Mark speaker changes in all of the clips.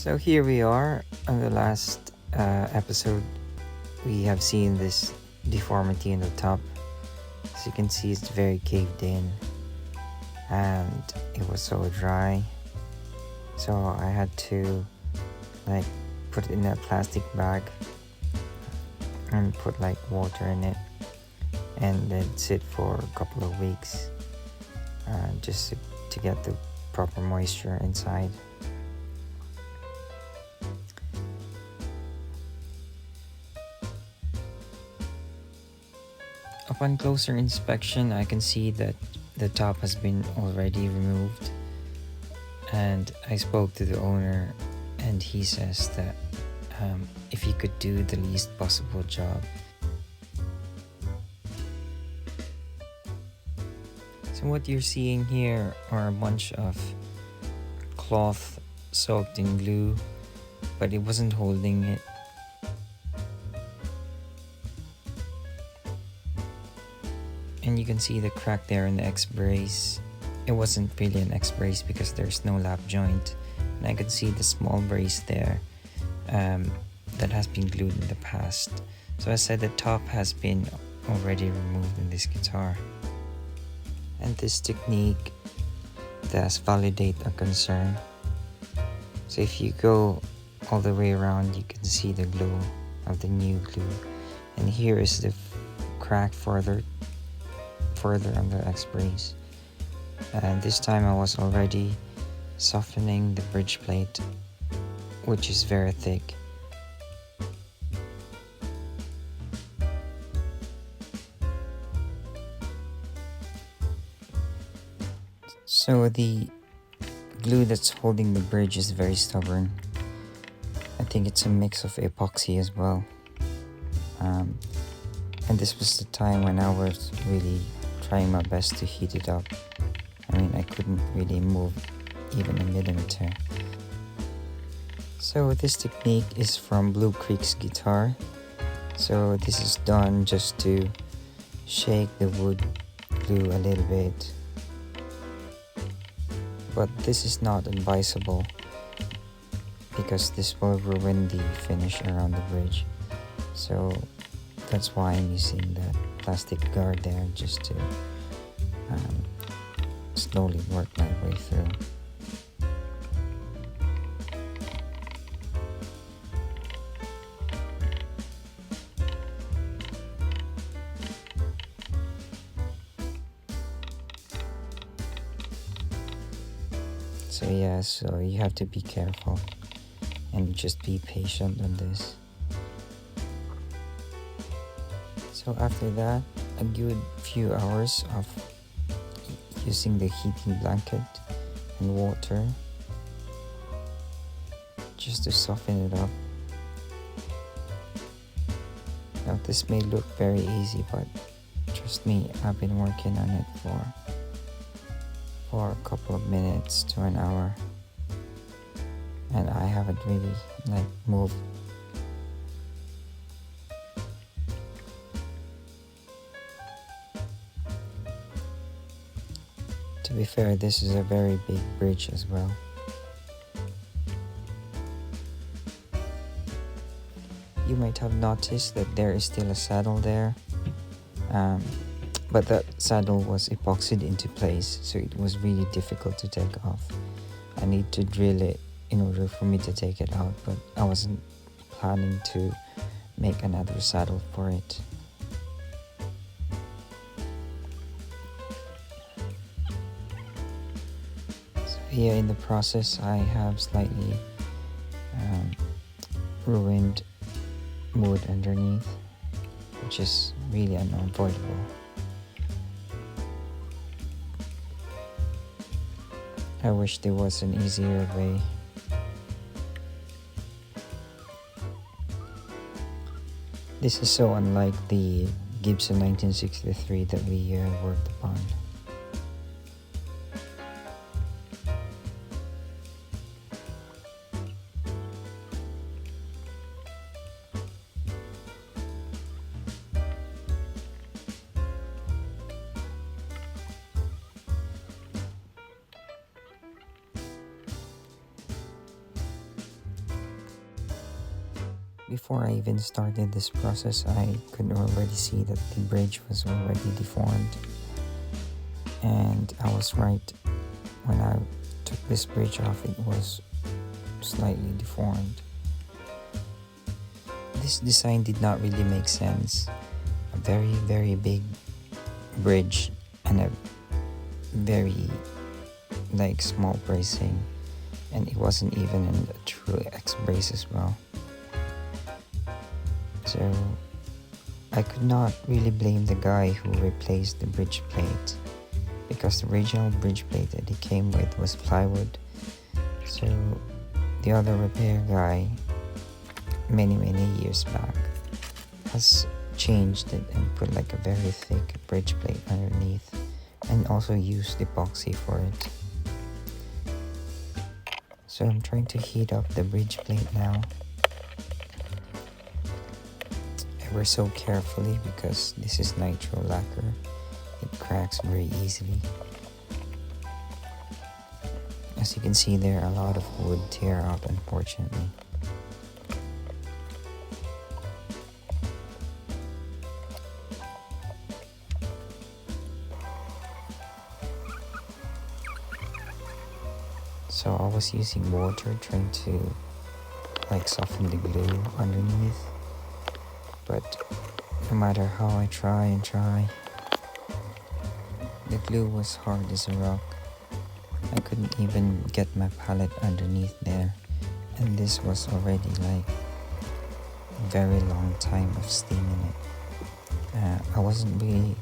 Speaker 1: So here we are on the last episode. We have seen this deformity in the top. As you can see, it's very caved in and it was so dry. So I had to put it in a plastic bag and put water in it and then sit for a couple of weeks just to get the proper moisture inside. Upon closer inspection, I can see that the top has been already removed, and I spoke to the owner and he says that if he could do the least possible job. So what you're seeing here are a bunch of cloth soaked in glue, but it wasn't holding it. And you can see the crack there in the X-brace. It wasn't really an X-brace because there's no lap joint. And I could see the small brace there that has been glued in the past. So I said the top has been already removed in this guitar. And this technique does validate a concern. So if you go all the way around, you can see the glow of the new glue. And here is the crack further on the X-brace. And this time I was already softening the bridge plate, which is very thick. So the glue that's holding the bridge is very stubborn. I think it's a mix of epoxy as well. And this was the time when I was really trying my best to heat it up. I mean, I couldn't really move even a millimeter. So this technique is from Blue Creek's guitar. So this is done just to shake the wood glue a little bit. But this is not advisable because this will ruin the finish around the bridge. So that's why I'm using the plastic guard there, just to slowly work my way through. So you have to be careful and just be patient on this. So after that, a good few hours of using the heating blanket and water just to soften it up. Now this may look very easy, but trust me, I've been working on it for a couple of minutes to an hour, and I haven't really moved. To be fair, this is a very big bridge as well. You might have noticed that there is still a saddle there, but that saddle was epoxied into place, so it was really difficult to take off. I need to drill it in order for me to take it out, but I wasn't planning to make another saddle for it. Here in the process, I have slightly ruined wood underneath, which is really unavoidable. I wish there was an easier way. This is so unlike the Gibson 1963 that we worked upon. Before I even started this process, I could already see that the bridge was already deformed. And I was right. When I took this bridge off, it was slightly deformed. This design did not really make sense. A very, very big bridge and a very small bracing, and it wasn't even in a true X brace as well. So I could not really blame the guy who replaced the bridge plate, because the original bridge plate that it came with was plywood. So the other repair guy, many years back, has changed it and put like a very thick bridge plate underneath, and also used epoxy for it. So I'm trying to heat up the bridge plate now, ever so carefully, because this is nitro lacquer. It cracks very easily. As you can see there, a lot of wood tear out, unfortunately. So I was using water trying to soften the glue underneath, but no matter how I try, the glue was hard as a rock. I couldn't even get my palette underneath there, and this was already a very long time of steaming it. I wasn't really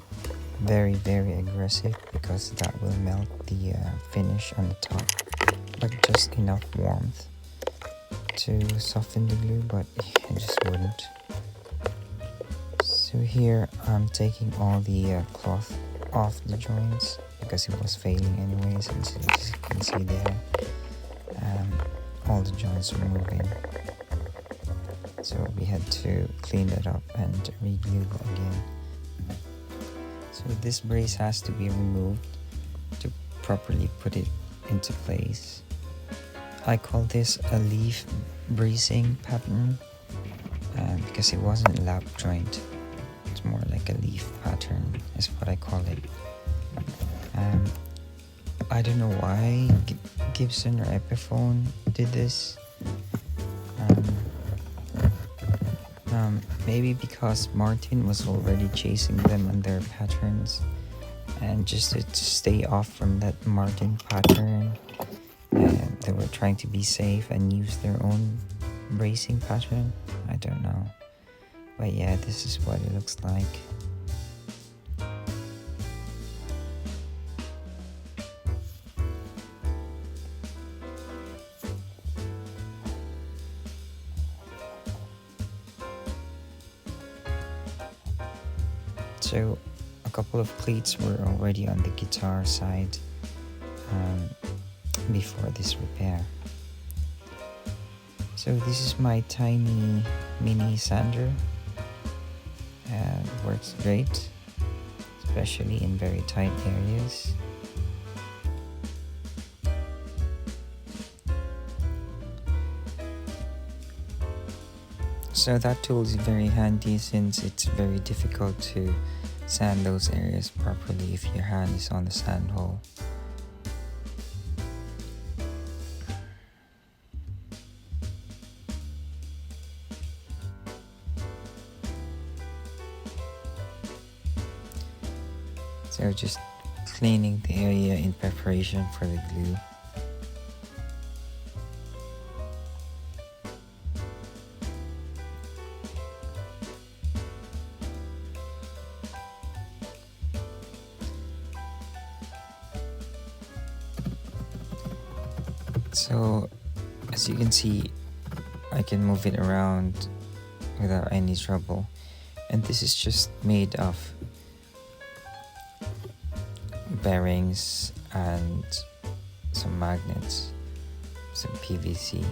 Speaker 1: very aggressive, because that will melt the finish on the top, but just enough warmth to soften the glue, but it just wouldn't. So here I'm taking all the cloth off the joints, because it was failing anyways, and as you can see there, all the joints were moving. So we had to clean that up and re-glue again. So this brace has to be removed to properly put it into place. I call this a leaf bracing pattern, because it wasn't a lap joint. It's more like a leaf pattern is what I call it. I don't know why Gibson or Epiphone did this. Maybe because Martin was already chasing them on their patterns, and just to stay off from that Martin pattern, they were trying to be safe and use their own bracing pattern. I don't know, but yeah, this is what it looks like. So a couple of cleats were already on the guitar side before this repair. So this is my tiny mini sander. Works great, especially in very tight areas. So that tool is very handy, since it's very difficult to sand those areas properly if your hand is on the SoundHole. So just cleaning the area in preparation for the glue. So as you can see, I can move it around without any trouble, and this is just made of bearings and some magnets, some PVC.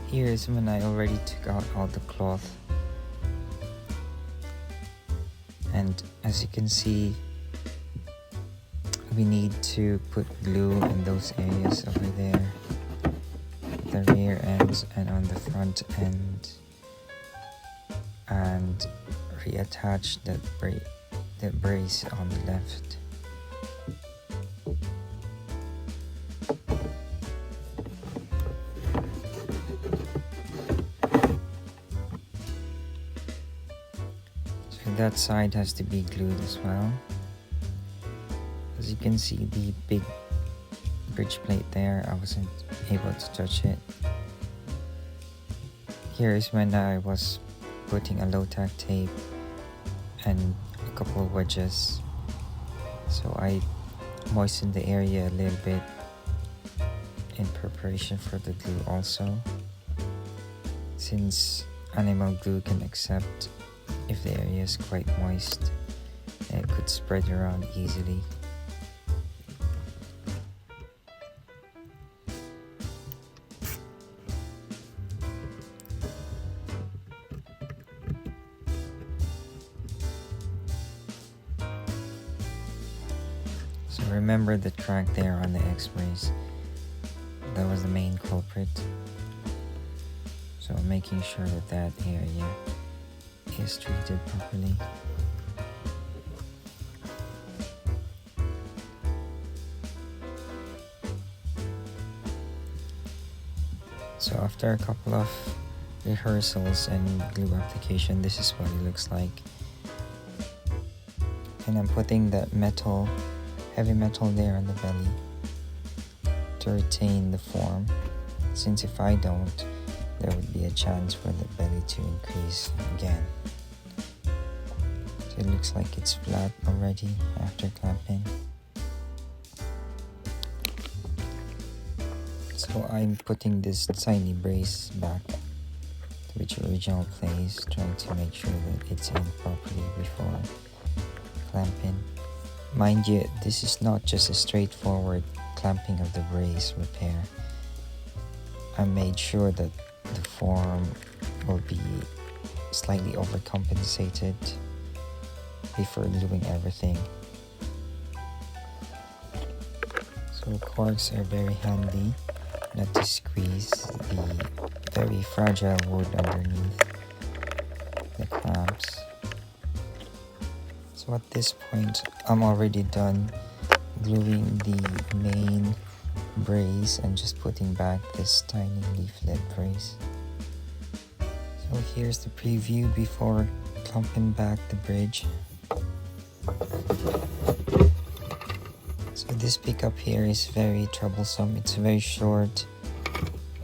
Speaker 1: Here is when I already took out all the cloth, and as you can see, we need to put glue in those areas over there, the rear ends and on the front end. and reattach the brace on the left. So that side has to be glued as well. As you can see, the big bridge plate there, I wasn't able to touch it. Here is when I was putting a low-tack tape and a couple of wedges. So I moistened the area a little bit in preparation for the glue also, since animal glue can accept if the area is quite moist and it could spread around easily. So remember the track there on the X-rays, that was the main culprit. So making sure that that area is treated properly. So after a couple of rehearsals and glue application, this is what it looks like. And I'm putting that heavy metal there on the belly to retain the form, since if I don't, there would be a chance for the belly to increase again. So it looks like it's flat already after clamping. So I'm putting this tiny brace back to its original place, trying to make sure that it's in properly before clamping. Mind you, this is not just a straightforward clamping of the brace repair. I made sure that the form will be slightly overcompensated before gluing everything. So corks are very handy not to squeeze the very fragile wood underneath the clamps. So at this point, I'm already done gluing the main brace and just putting back this tiny leaflet brace. So here's the preview before clamping back the bridge. So this pickup here is very troublesome. It's very short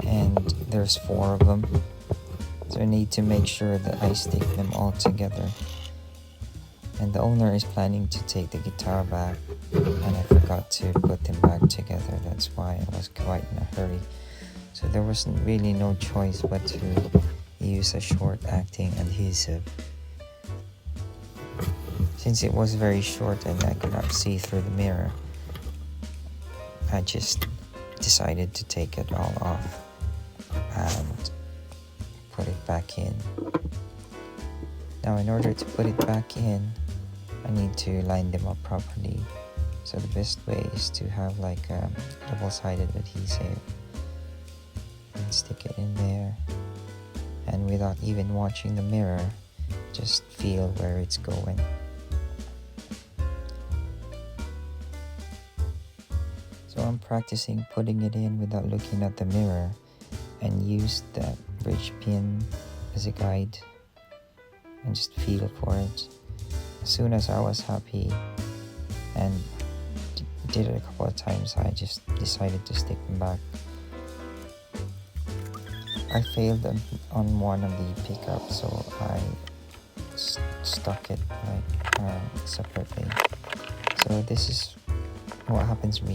Speaker 1: and there's 4 of them. So I need to make sure that I stick them all together. And the owner is planning to take the guitar back, and I forgot to put them back together. That's why I was quite in a hurry. So there wasn't really no choice but to use a short-acting adhesive. Since it was very short and I could not see through the mirror, I just decided to take it all off and put it back in. Now in order to put it back in, I need to line them up properly. So the best way is to have like a double-sided adhesive and stick it in there, and without even watching the mirror, just feel where it's going. So I'm practicing putting it in without looking at the mirror, and use that bridge pin as a guide and just feel for it. As soon as I was happy and did it a couple of times, I just decided to stick them back. I failed on one of the pickups, so I stuck it like separately. So this is what happens in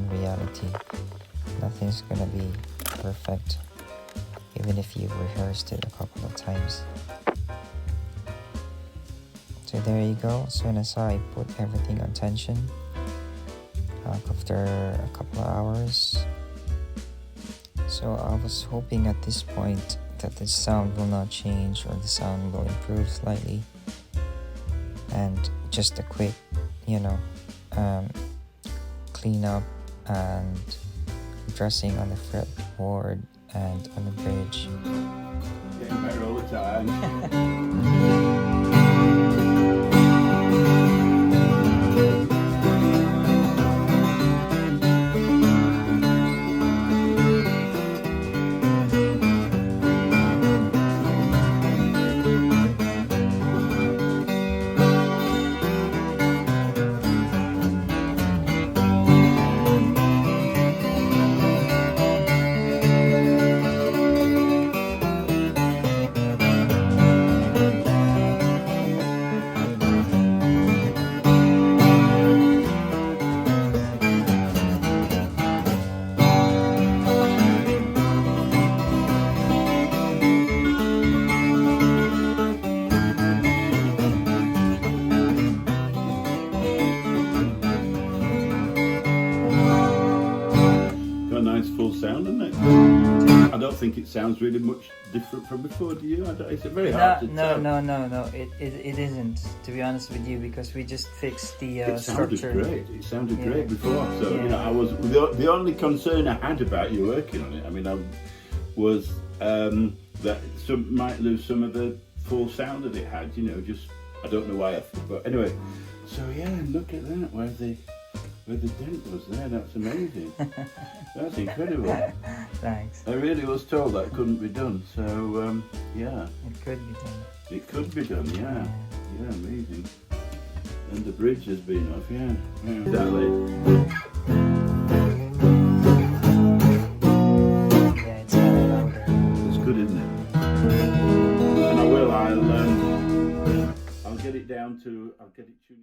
Speaker 1: reality. Nothing's gonna be perfect, even if you've rehearsed it a couple of times. So there you go. As soon as I put everything on tension, after a couple of hours. So I was hoping at this point that the sound will not change, or the sound will improve slightly. And just a quick, clean up and dressing on the fretboard and on the bridge.
Speaker 2: Getting better all the time. don't think it sounds really much different from before, do you? It's very hard to tell.
Speaker 1: No. It isn't, to be honest with you, because we just fixed the structure.
Speaker 2: It sounded great. It sounded great before. So you know, I was the only concern I had about you working on it. I mean, was that some might lose some of the full sound that it had. You know, just I don't know why. But anyway, so yeah, look at that. Where the dent was there. That's amazing. That's incredible.
Speaker 1: Thanks.
Speaker 2: I really was told that couldn't be done. So yeah.
Speaker 1: It could be done.
Speaker 2: It could be done. Yeah. Yeah, amazing. And the bridge has been off. Yeah. Exactly.
Speaker 1: Yeah, it's kind of louder.
Speaker 2: It's good, isn't it? And I'll get it down to. I'll get it tuned.